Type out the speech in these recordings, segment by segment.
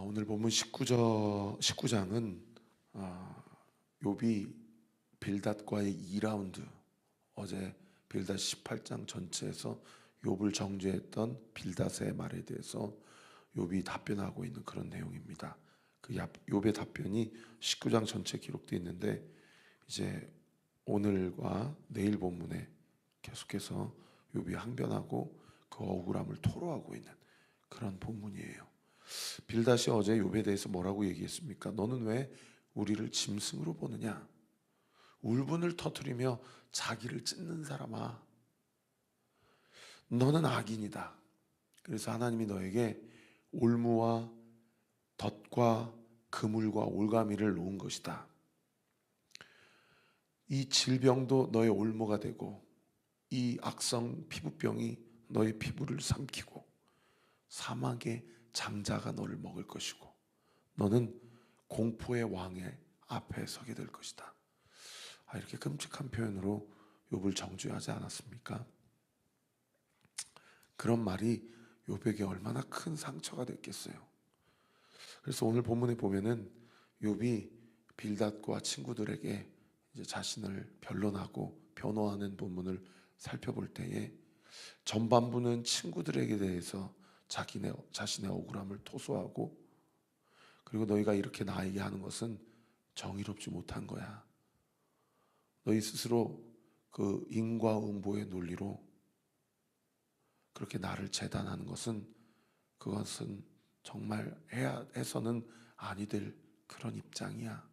오늘 본문 19장은 욥이 빌닷과의 2라운드, 어제 빌닷 18장 전체에서 욥을 정죄했던 빌닷의 말에 대해서 욥이 답변하고 있는 그런 내용입니다. 그 욥의 답변이 19장 전체에 기록되어 있는데, 이제 오늘과 내일 본문에 계속해서 욥이 항변하고 그 억울함을 토로하고 있는 그런 본문이에요. 빌닷이 어제 욥에 대해서 뭐라고 얘기했습니까? 너는 왜 우리를 짐승으로 보느냐? 울분을 터뜨리며 자기를 찢는 사람아, 너는 악인이다. 그래서 하나님이 너에게 올무와 덫과 그물과 올가미를 놓은 것이다. 이 질병도 너의 올무가 되고 이 악성 피부병이 너의 피부를 삼키고 사막의 장자가 너를 먹을 것이고 너는 공포의 왕의 앞에 서게 될 것이다. 이렇게 끔찍한 표현으로 욥을 정죄하지 않았습니까? 그런 말이 욥에게 얼마나 큰 상처가 됐겠어요. 그래서 오늘 본문에 보면은 욥이 빌닷과 친구들에게 이제 자신을 변론하고 변호하는 본문을 살펴볼 때에 전반부는 친구들에게 대해서 자신의 억울함을 토소하고, 그리고 너희가 이렇게 나에게 하는 것은 정의롭지 못한 거야. 너희 스스로 그 인과응보의 논리로 그렇게 나를 재단하는 그것은 정말 해서는 아니 될 그런 입장이야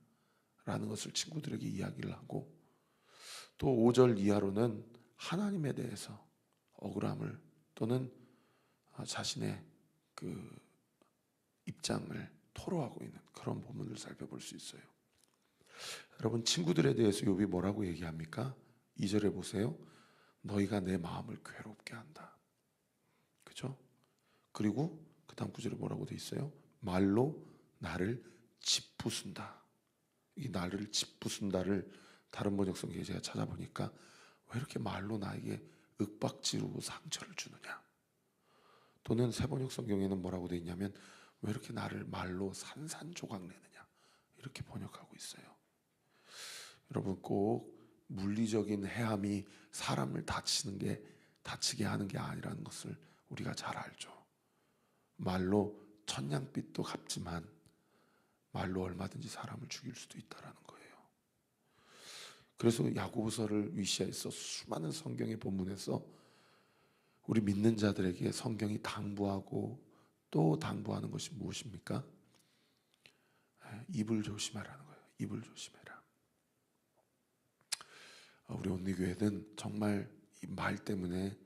라는 것을 친구들에게 이야기를 하고, 또 5절 이하로는 하나님에 대해서 억울함을 또는 자신의 그 입장을 토로하고 있는 그런 본문을 살펴볼 수 있어요. 여러분, 친구들에 대해서 욥이 뭐라고 얘기합니까? 2절에 보세요. 너희가 내 마음을 괴롭게 한다. 그죠? 그리고 그 다음 구절에 뭐라고 돼 있어요? 말로 나를 짓부순다. 이 나를 짓부순다를 다른 번역 성경에 제가 찾아보니까 왜 이렇게 말로 나에게 윽박지르고 상처를 주느냐, 또는 새 번역 성경에는 뭐라고 돼 있냐면 왜 이렇게 나를 말로 산산조각 내느냐, 이렇게 번역하고 있어요. 여러분, 꼭 물리적인 해함이 사람을 다치게 하는 게 아니라는 것을 우리가 잘 알죠. 말로 천냥빚도 갚지만 말로 얼마든지 사람을 죽일 수도 있다라는 거예요. 그래서 야고보서를 위시해서 수많은 성경의 본문에서 우리 믿는 자들에게 성경이 당부하고 또 당부하는 것이 무엇입니까? 입을 조심하라는 거예요. 입을 조심해라. 우리 온리교회는 정말 이 말 때문에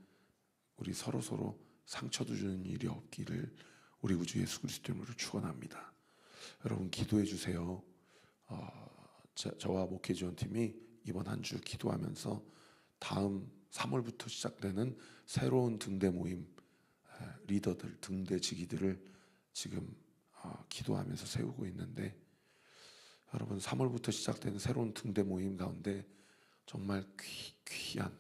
우리 서로 상처도 주는 일이 없기를 우리 구주 예수 그리스도 이름으로 축원합니다. 여러분, 기도해 주세요. 저와 목회 지원팀이 이번 한 주 기도하면서 다음 3월부터 시작되는 새로운 등대 모임 리더들, 등대지기들을 지금 기도하면서 세우고 있는데, 여러분, 3월부터 시작되는 새로운 등대 모임 가운데 정말 귀한,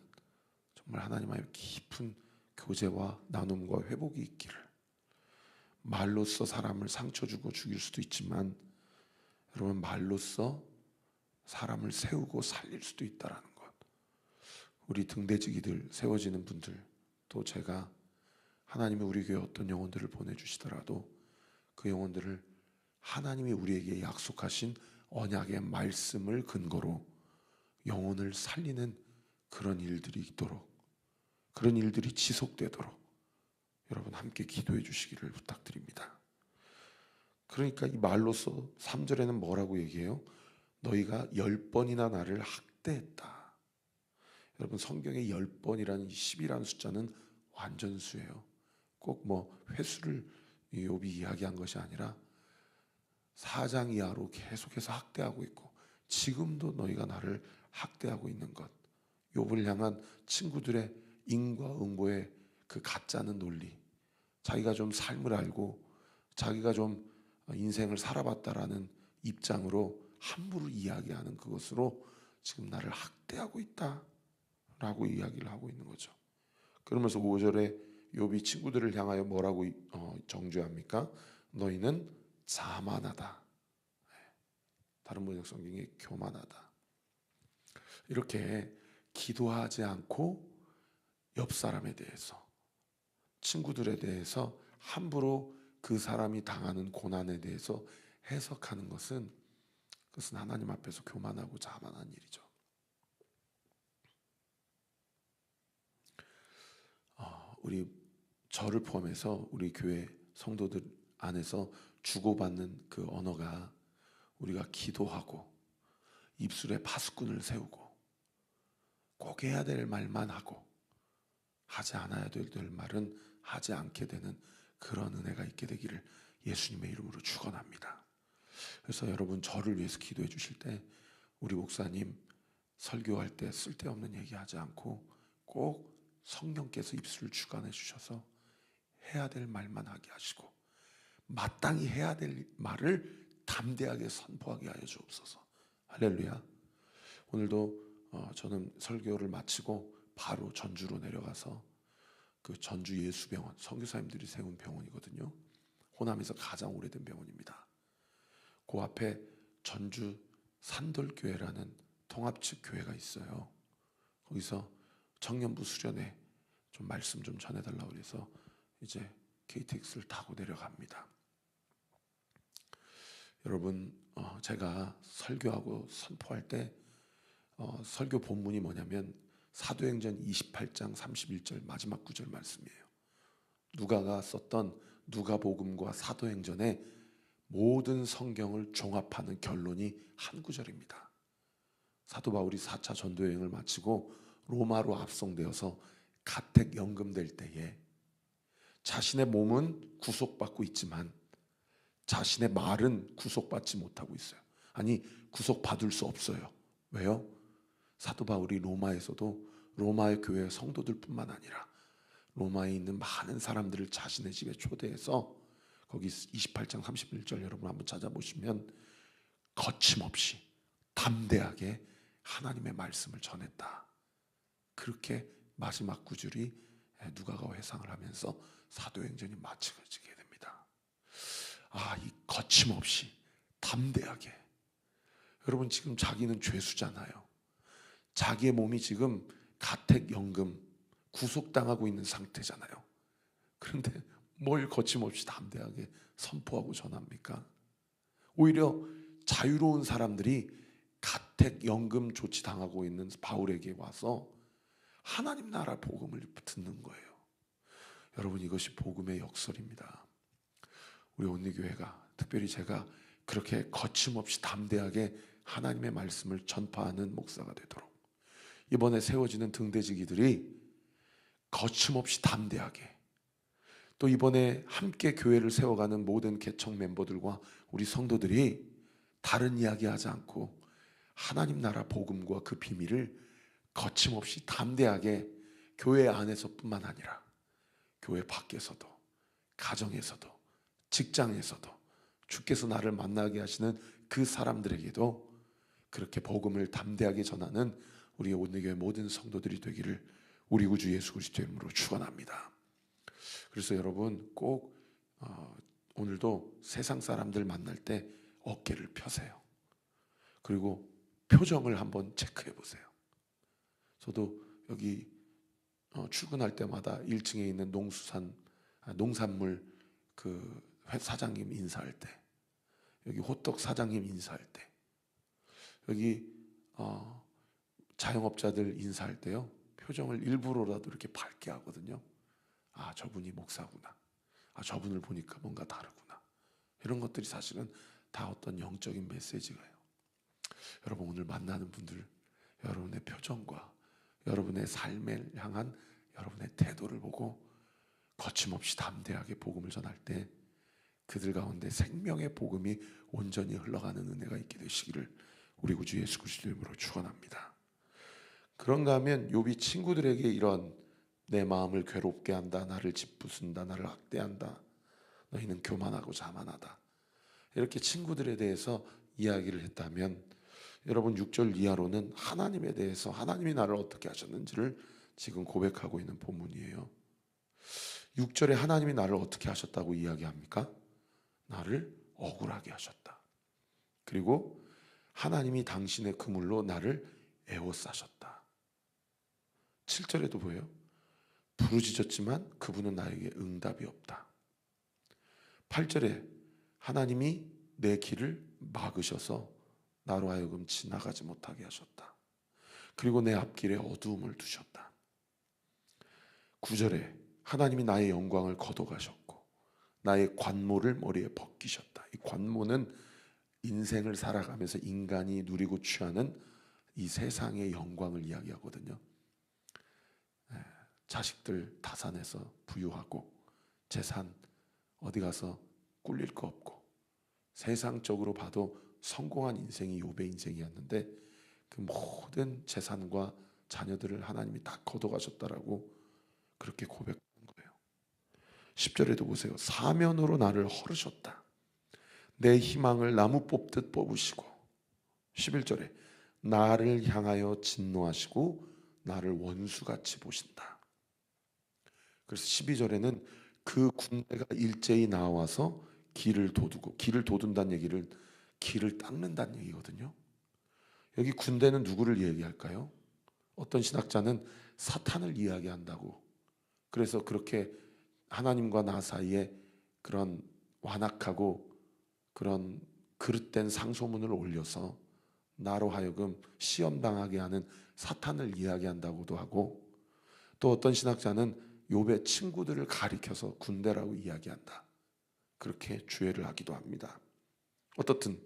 정말 하나님의 깊은 교제와 나눔과 회복이 있기를, 말로써 사람을 상처 주고 죽일 수도 있지만 여러분, 말로써 사람을 세우고 살릴 수도 있다라는 것, 우리 등대지기들 세워지는 분들, 또 제가 하나님이 우리 교회에 어떤 영혼들을 보내주시더라도 그 영혼들을 하나님이 우리에게 약속하신 언약의 말씀을 근거로 영혼을 살리는 그런 일들이 있도록, 그런 일들이 지속되도록 여러분 함께 기도해 주시기를 부탁드립니다. 그러니까 이 말로서 3절에는 뭐라고 얘기해요? 너희가 10번이나 나를 학대했다. 여러분, 성경에 10번이라는 10이라는 숫자는 완전수예요. 꼭 횟수를 욥이 이야기한 것이 아니라 4장 이하로 계속해서 학대하고 있고, 지금도 너희가 나를 학대하고 있는 것, 욥을 향한 친구들의 인과응보의 그 가짜는 논리, 자기가 좀 삶을 알고 자기가 좀 인생을 살아봤다라는 입장으로 함부로 이야기하는 그것으로 지금 나를 학대하고 있다라고 이야기를 하고 있는 거죠. 그러면서 5절에 욥이 친구들을 향하여 뭐라고 정죄합니까? 너희는 자만하다. 다른 번역 성경에 교만하다. 이렇게 기도하지 않고 옆 사람에 대해서, 친구들에 대해서 함부로 그 사람이 당하는 고난에 대해서 해석하는 것은, 그것은 하나님 앞에서 교만하고 자만한 일이죠. 우리 저를 포함해서 우리 교회 성도들 안에서 주고받는 그 언어가, 우리가 기도하고 입술에 파수꾼을 세우고 꼭 해야 될 말만 하고 하지 않아야 될 말은 하지 않게 되는 그런 은혜가 있게 되기를 예수님의 이름으로 축원합니다. 그래서 여러분, 저를 위해서 기도해 주실 때 우리 목사님 설교할 때 쓸데없는 얘기하지 않고 꼭 성령께서 입술을 주관해 주셔서 해야 될 말만 하게 하시고 마땅히 해야 될 말을 담대하게 선포하게 하여 주옵소서. 할렐루야. 오늘도 저는 설교를 마치고 바로 전주로 내려가서 그 전주 예수병원, 선교사님들이 세운 병원이거든요. 호남에서 가장 오래된 병원입니다. 그 앞에 전주 산돌교회라는 통합측 교회가 있어요. 거기서 청년부 수련회 좀 말씀 좀 전해달라고 그래서 이제 KTX를 타고 내려갑니다. 여러분, 제가 설교하고 선포할 때 설교 본문이 뭐냐면 사도행전 28장 31절 마지막 구절 말씀이에요. 누가가 썼던 누가복음과 사도행전의 모든 성경을 종합하는 결론이 한 구절입니다. 사도 바울이 4차 전도여행을 마치고 로마로 압송되어서 가택 연금될 때에 자신의 몸은 구속받고 있지만 자신의 말은 구속받지 못하고 있어요. 아니, 구속받을 수 없어요. 왜요? 사도 바울이 로마에서도 로마의 교회 성도들뿐만 아니라 로마에 있는 많은 사람들을 자신의 집에 초대해서 거기 28장 31절 여러분 한번 찾아보시면 거침없이 담대하게 하나님의 말씀을 전했다. 그렇게 마지막 구절이 누가가 회상을 하면서 사도행전이 마치게 됩니다. 이 거침없이 담대하게. 여러분, 지금 자기는 죄수잖아요. 자기의 몸이 지금 가택연금 구속당하고 있는 상태잖아요. 그런데 뭘 거침없이 담대하게 선포하고 전합니까? 오히려 자유로운 사람들이 가택연금 조치당하고 있는 바울에게 와서 하나님 나라 복음을 듣는 거예요. 여러분, 이것이 복음의 역설입니다. 우리 온리교회가, 특별히 제가 그렇게 거침없이 담대하게 하나님의 말씀을 전파하는 목사가 되도록, 이번에 세워지는 등대지기들이 거침없이 담대하게, 또 이번에 함께 교회를 세워가는 모든 개척 멤버들과 우리 성도들이 다른 이야기하지 않고 하나님 나라 복음과 그 비밀을 거침없이 담대하게 교회 안에서뿐만 아니라 교회 밖에서도, 가정에서도, 직장에서도 주께서 나를 만나게 하시는 그 사람들에게도 그렇게 복음을 담대하게 전하는 우리 온리교회 모든 성도들이 되기를 우리 구주 예수 그리스도의 이름으로 축원합니다. 그래서 여러분, 꼭 오늘도 세상 사람들 만날 때 어깨를 펴세요. 그리고 표정을 한번 체크해 보세요. 저도 여기 출근할 때마다 1층에 있는 농산물 그 사장님 인사할 때, 여기 호떡 사장님 인사할 때, 여기 자영업자들 인사할 때요, 표정을 일부러라도 이렇게 밝게 하거든요. 저분이 목사구나. 저분을 보니까 뭔가 다르구나. 이런 것들이 사실은 다 어떤 영적인 메시지가요. 여러분, 오늘 만나는 분들, 여러분의 표정과 여러분의 삶을 향한 여러분의 태도를 보고 거침없이 담대하게 복음을 전할 때 그들 가운데 생명의 복음이 온전히 흘러가는 은혜가 있게 되시기를 우리 구주 예수 그리스도의 이름으로 축원합니다. 그런가 하면 욥이 친구들에게 이런 내 마음을 괴롭게 한다, 나를 짓부순다, 나를 학대한다, 너희는 교만하고 자만하다, 이렇게 친구들에 대해서 이야기를 했다면, 여러분 6절 이하로는 하나님에 대해서, 하나님이 나를 어떻게 하셨는지를 지금 고백하고 있는 본문이에요. 6절에 하나님이 나를 어떻게 하셨다고 이야기합니까? 나를 억울하게 하셨다. 그리고 하나님이 당신의 그물로 나를 에워싸셨다. 7절에도 보여요. 부르짖었지만 그분은 나에게 응답이 없다. 8절에 하나님이 내 길을 막으셔서 나로 하여금 지나가지 못하게 하셨다. 그리고 내 앞길에 어두움을 두셨다. 9절에 하나님이 나의 영광을 걷어가셨고 나의 관모를 머리에 벗기셨다. 이 관모는 인생을 살아가면서 인간이 누리고 취하는 이 세상의 영광을 이야기하거든요. 자식들 다산해서 부유하고 재산 어디 가서 꿀릴 거 없고 세상적으로 봐도 성공한 인생이 욥의 인생이었는데 그 모든 재산과 자녀들을 하나님이 다 걷어가셨다라고 그렇게 고백한 거예요. 10절에도 보세요. 사면으로 나를 헐으셨다. 내 희망을 나무 뽑듯 뽑으시고 11절에 나를 향하여 진노하시고 나를 원수같이 보신다. 그래서 12절에는 그 군대가 일제히 나와서 길을 도두고, 길을 도둔다는 얘기를 길을 닦는다는 얘기거든요. 여기 군대는 누구를 얘기할까요? 어떤 신학자는 사탄을 이야기한다고. 그래서 그렇게 하나님과 나 사이에 그런 완악하고 그런 그릇된 상소문을 올려서 나로 하여금 시험당하게 하는 사탄을 이야기한다고도 하고, 또 어떤 신학자는 욥의 친구들을 가리켜서 군대라고 이야기한다. 그렇게 주의를 하기도 합니다. 어떻든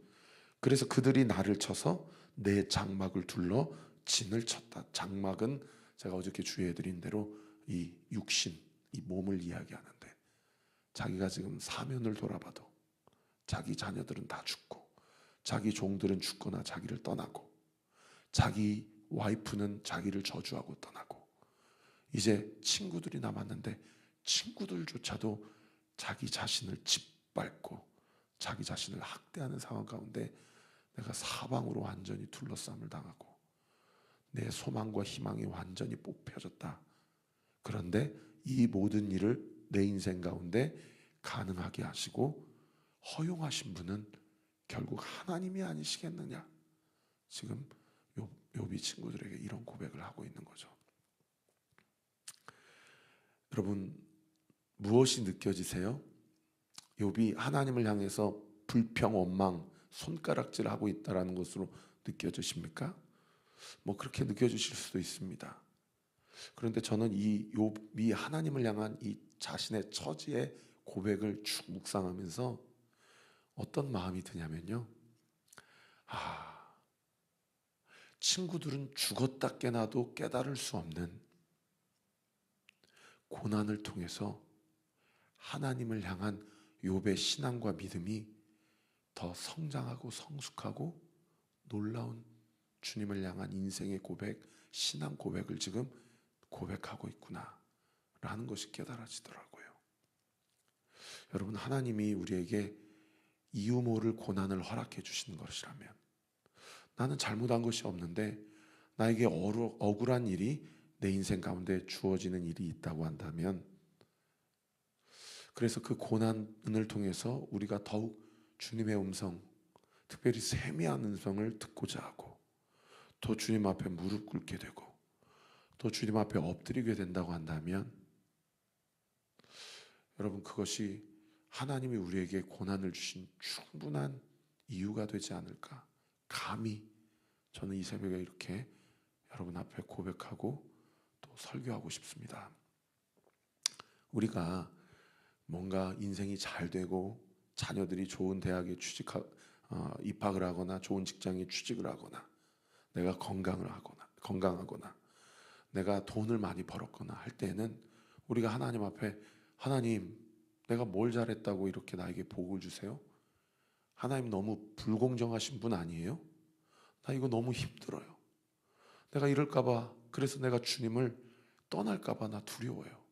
그래서 그들이 나를 쳐서 내 장막을 둘러 진을 쳤다. 장막은 제가 어저께 주의해드린 대로 이 육신, 이 몸을 이야기하는데 자기가 지금 사면을 돌아봐도 자기 자녀들은 다 죽고 자기 종들은 죽거나 자기를 떠나고 자기 와이프는 자기를 저주하고 떠나고 이제 친구들이 남았는데 친구들조차도 자기 자신을 짓밟고 자기 자신을 학대하는 상황 가운데 내가 사방으로 완전히 둘러싸임을 당하고 내 소망과 희망이 완전히 뽑혀졌다. 그런데 이 모든 일을 내 인생 가운데 가능하게 하시고 허용하신 분은 결국 하나님이 아니시겠느냐. 지금 욥이 친구들에게 이런 고백을 하고 있는 거죠. 여러분 무엇이 느껴지세요? 욥이 하나님을 향해서 불평, 원망, 손가락질하고 있다라는 것으로 느껴지십니까? 뭐 그렇게 느껴지실 수도 있습니다. 그런데 저는 이 욥이 하나님을 향한 이 자신의 처지의 고백을 쭉 묵상하면서 어떤 마음이 드냐면요. 친구들은 죽었다 깨나도 깨달을 수 없는 고난을 통해서 하나님을 향한 욥의 신앙과 믿음이 더 성장하고 성숙하고 놀라운 주님을 향한 인생의 고백, 신앙 고백을 지금 고백하고 있구나 라는 것이 깨달아지더라고요. 여러분 하나님이 우리에게 이유 모를 고난을 허락해 주시는 것이라면 나는 잘못한 것이 없는데 나에게 억울한 일이 내 인생 가운데 주어지는 일이 있다고 한다면 그래서 그 고난을 통해서 우리가 더욱 주님의 음성, 특별히 세미한 음성을 듣고자 하고 또 주님 앞에 무릎 꿇게 되고 또 주님 앞에 엎드리게 된다고 한다면 여러분 그것이 하나님이 우리에게 고난을 주신 충분한 이유가 되지 않을까. 감히 저는 이 새벽에 이렇게 여러분 앞에 고백하고 또 설교하고 싶습니다. 우리가 뭔가 인생이 잘 되고 자녀들이 좋은 대학에 입학을 하거나 좋은 직장에 취직을 하거나 내가 건강하거나 내가 돈을 많이 벌었거나 할 때는 우리가 하나님 앞에 하나님 내가 뭘 잘했다고 이렇게 나에게 복을 주세요? 하나님 너무 불공정하신 분 아니에요? 나 이거 너무 힘들어요. 내가 이럴까봐 그래서 내가 주님을 떠날까봐 나 두려워요.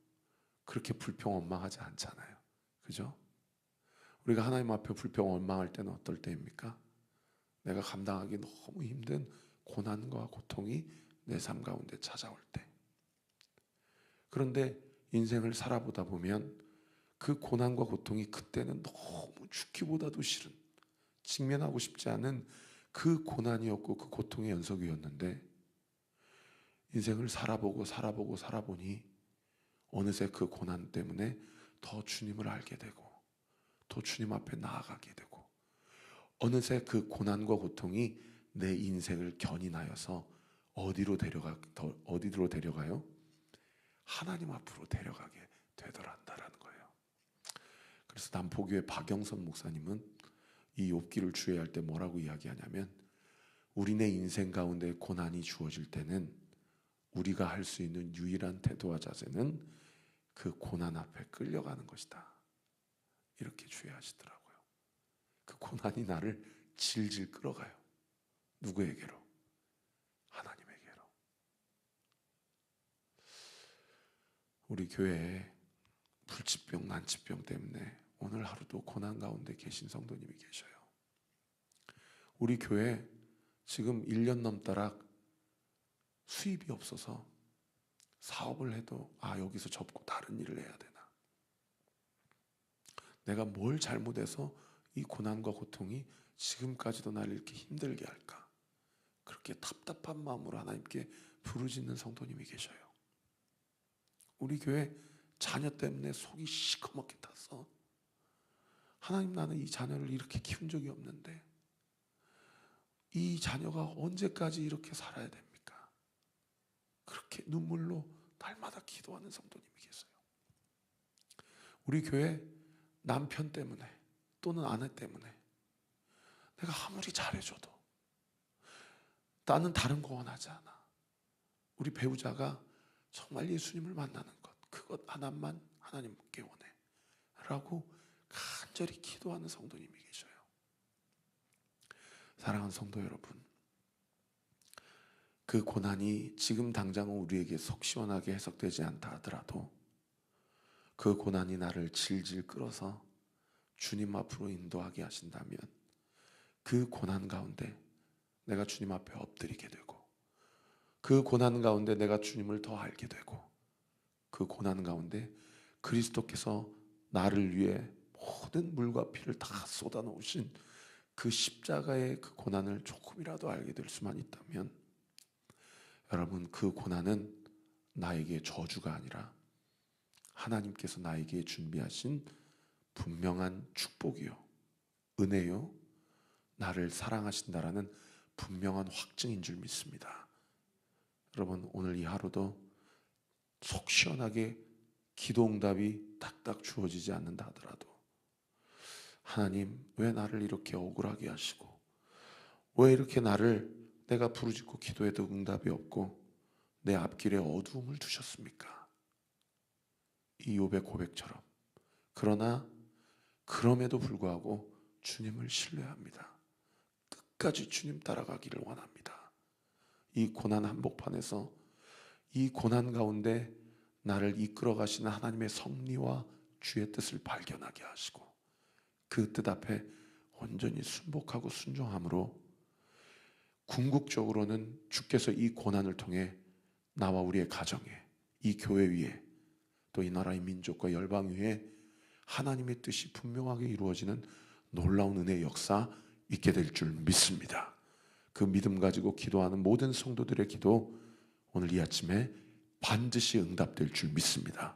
그렇게 불평 원망하지 않잖아요. 그죠? 우리가 하나님 앞에 불평 원망할 때는 어떨 때입니까? 내가 감당하기 너무 힘든 고난과 고통이 내 삶 가운데 찾아올 때. 그런데 인생을 살아보다 보면 그 고난과 고통이 그때는 너무 죽기보다도 싫은, 직면하고 싶지 않은 그 고난이었고 그 고통의 연속이었는데, 인생을 살아보니 어느새 그 고난 때문에 더 주님을 알게 되고 더 주님 앞에 나아가게 되고, 어느새 그 고난과 고통이 내 인생을 견인하여서 어디로 데려가요? 하나님 앞으로 데려가게 되더란다라는 거예요. 그래서 남포교회 박영선 목사님은 이 욥기를 주의할 때 뭐라고 이야기하냐면, 우리네 인생 가운데 고난이 주어질 때는 우리가 할 수 있는 유일한 태도와 자세는 그 고난 앞에 끌려가는 것이다, 이렇게 주의하시더라고요. 그 고난이 나를 질질 끌어가요. 누구에게로? 하나님에게로. 우리 교회에 불치병, 난치병 때문에 오늘 하루도 고난 가운데 계신 성도님이 계셔요. 우리 교회 지금 1년 넘도록 수입이 없어서 사업을 해도 여기서 접고 다른 일을 해야 되나, 내가 뭘 잘못해서 이 고난과 고통이 지금까지도 나를 이렇게 힘들게 할까, 그렇게 답답한 마음으로 하나님께 부르짖는 성도님이 계셔요. 우리 교회 자녀 때문에 속이 시커멓게 탔어. 하나님, 나는 이 자녀를 이렇게 키운 적이 없는데 이 자녀가 언제까지 이렇게 살아야 됩니까? 그렇게 눈물로 날마다 기도하는 성도님이 계세요. 우리 교회 남편 때문에 또는 아내 때문에 내가 아무리 잘해줘도 나는 다른 거 원하지 않아. 우리 배우자가 정말 예수님을 만나는 것, 그것 하나만 하나님께 원해 라고 간절히 기도하는 성도님이 계셔요. 사랑하는 성도 여러분, 그 고난이 지금 당장은 우리에게 속 시원하게 해석되지 않다 하더라도 그 고난이 나를 질질 끌어서 주님 앞으로 인도하게 하신다면 그 고난 가운데 내가 주님 앞에 엎드리게 되고, 그 고난 가운데 내가 주님을 더 알게 되고, 그 고난 가운데 그리스도께서 나를 위해 모든 물과 피를 다 쏟아놓으신 그 십자가의 그 고난을 조금이라도 알게 될 수만 있다면, 여러분, 그 고난은 나에게 저주가 아니라 하나님께서 나에게 준비하신 분명한 축복이요, 은혜요, 나를 사랑하신다라는 분명한 확증인 줄 믿습니다. 여러분, 오늘 이 하루도 속 시원하게 기도 응답이 딱딱 주어지지 않는다 하더라도, 하나님, 왜 나를 이렇게 억울하게 하시고, 왜 이렇게 내가 부르짖고 기도해도 응답이 없고 내 앞길에 어두움을 두셨습니까? 이 욥의 고백처럼. 그러나 그럼에도 불구하고 주님을 신뢰합니다. 끝까지 주님 따라가기를 원합니다. 이 고난 한복판에서, 이 고난 가운데 나를 이끌어 가시는 하나님의 섭리와 주의 뜻을 발견하게 하시고, 그 뜻 앞에 온전히 순복하고 순종함으로 궁극적으로는 주께서 이 고난을 통해 나와 우리의 가정에, 이 교회 위에, 또 이 나라의 민족과 열방 위에 하나님의 뜻이 분명하게 이루어지는 놀라운 은혜의 역사 있게 될 줄 믿습니다. 그 믿음 가지고 기도하는 모든 성도들의 기도 오늘 이 아침에 반드시 응답될 줄 믿습니다.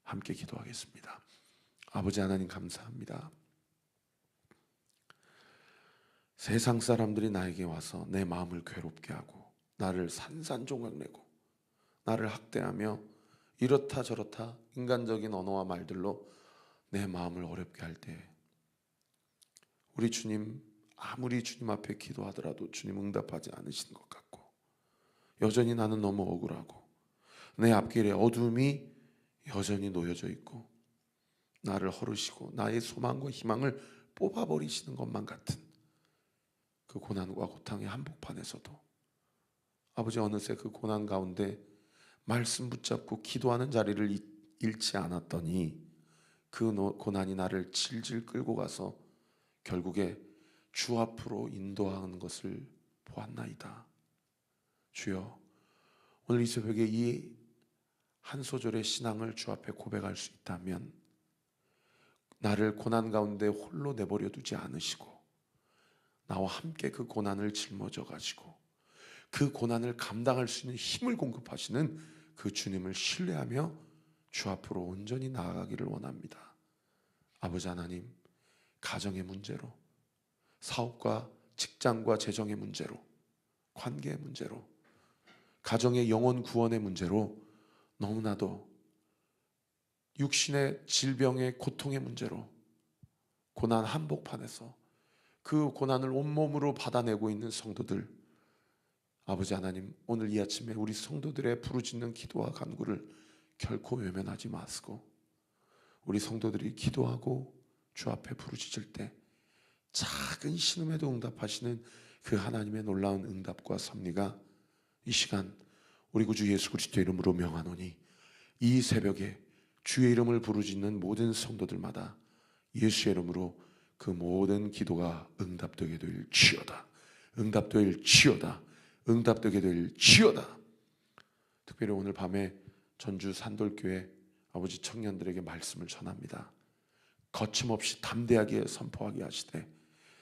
함께 기도하겠습니다. 아버지 하나님, 감사합니다. 세상 사람들이 나에게 와서 내 마음을 괴롭게 하고 나를 산산조각내고 나를 학대하며 이렇다 저렇다 인간적인 언어와 말들로 내 마음을 어렵게 할 때, 우리 주님, 아무리 주님 앞에 기도하더라도 주님 응답하지 않으신 것 같고, 여전히 나는 너무 억울하고 내 앞길에 어둠이 여전히 놓여져 있고 나를 허르시고 나의 소망과 희망을 뽑아버리시는 것만 같은 그 고난과 고통의 한복판에서도, 아버지, 어느새 그 고난 가운데 말씀 붙잡고 기도하는 자리를 잃지 않았더니 그 고난이 나를 질질 끌고 가서 결국에 주 앞으로 인도하는 것을 보았나이다. 주여, 오늘 이 새벽에 이 한 소절의 신앙을 주 앞에 고백할 수 있다면 나를 고난 가운데 홀로 내버려 두지 않으시고 나와 함께 그 고난을 짊어져 가지고 그 고난을 감당할 수 있는 힘을 공급하시는 그 주님을 신뢰하며 주 앞으로 온전히 나아가기를 원합니다. 아버지 하나님, 가정의 문제로, 사업과 직장과 재정의 문제로, 관계의 문제로, 가정의 영혼 구원의 문제로, 너무나도 육신의 질병의 고통의 문제로 고난 한복판에서 그 고난을 온몸으로 받아내고 있는 성도들, 아버지 하나님, 오늘 이 아침에 우리 성도들의 부르짖는 기도와 간구를 결코 외면하지 마시고 우리 성도들이 기도하고 주 앞에 부르짖을 때 작은 신음에도 응답하시는 그 하나님의 놀라운 응답과 섭리가 이 시간 우리 구주 예수 그리스도의 이름으로 명하노니 이 새벽에 주의 이름을 부르짖는 모든 성도들마다 예수의 이름으로 그 모든 기도가 응답되게 될지어다. 응답될지어다. 응답되게 될지어다. 특별히 오늘 밤에 전주 산돌교회 아버지 청년들에게 말씀을 전합니다. 거침없이 담대하게 선포하게 하시되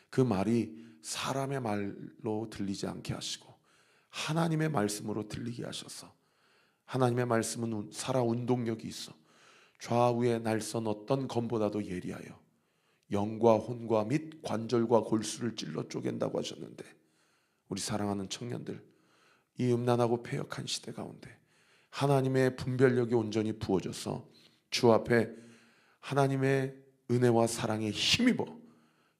그 말이 사람의 말로 들리지 않게 하시고 하나님의 말씀으로 들리게 하셔서, 하나님의 말씀은 살아 운동력이 있어 좌우에 날선 어떤 검보다도 예리하여 영과 혼과 및 관절과 골수를 찔러 쪼갠다고 하셨는데, 우리 사랑하는 청년들, 이 음란하고 패역한 시대 가운데 하나님의 분별력이 온전히 부어져서 주 앞에 하나님의 은혜와 사랑에 힘입어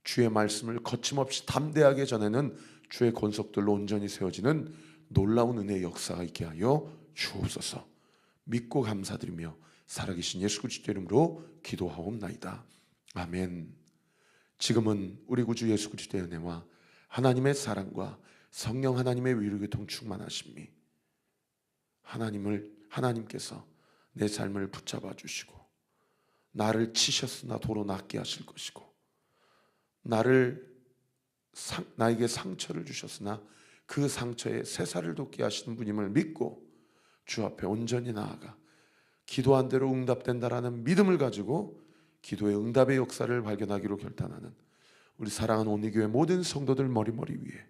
주의 말씀을 거침없이 담대하게 전하는 주의 권속들로 온전히 세워지는 놀라운 은혜의 역사가 있게 하여 주옵소서. 믿고 감사드리며 살아계신 예수 그리스도 이름으로 기도하옵나이다. 아멘. 지금은 우리 구주 예수 그리스도의 은혜와 하나님의 사랑과 성령 하나님의 위로교통 충만하심이 하나님께서 내 삶을 붙잡아 주시고 나를 치셨으나 도로 낫게 하실 것이고 나에게 상처를 주셨으나 그 상처에 새살을 돋게 하시는 분임을 믿고 주 앞에 온전히 나아가 기도한 대로 응답된다라는 믿음을 가지고 기도의 응답의 역사를 발견하기로 결단하는 우리 사랑하는 온리교회 모든 성도들 머리머리 위에,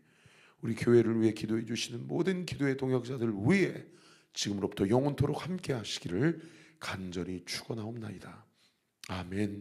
우리 교회를 위해 기도해 주시는 모든 기도의 동역자들 위에 지금으로부터 영원토록 함께 하시기를 간절히 축원하옵나이다. 아멘.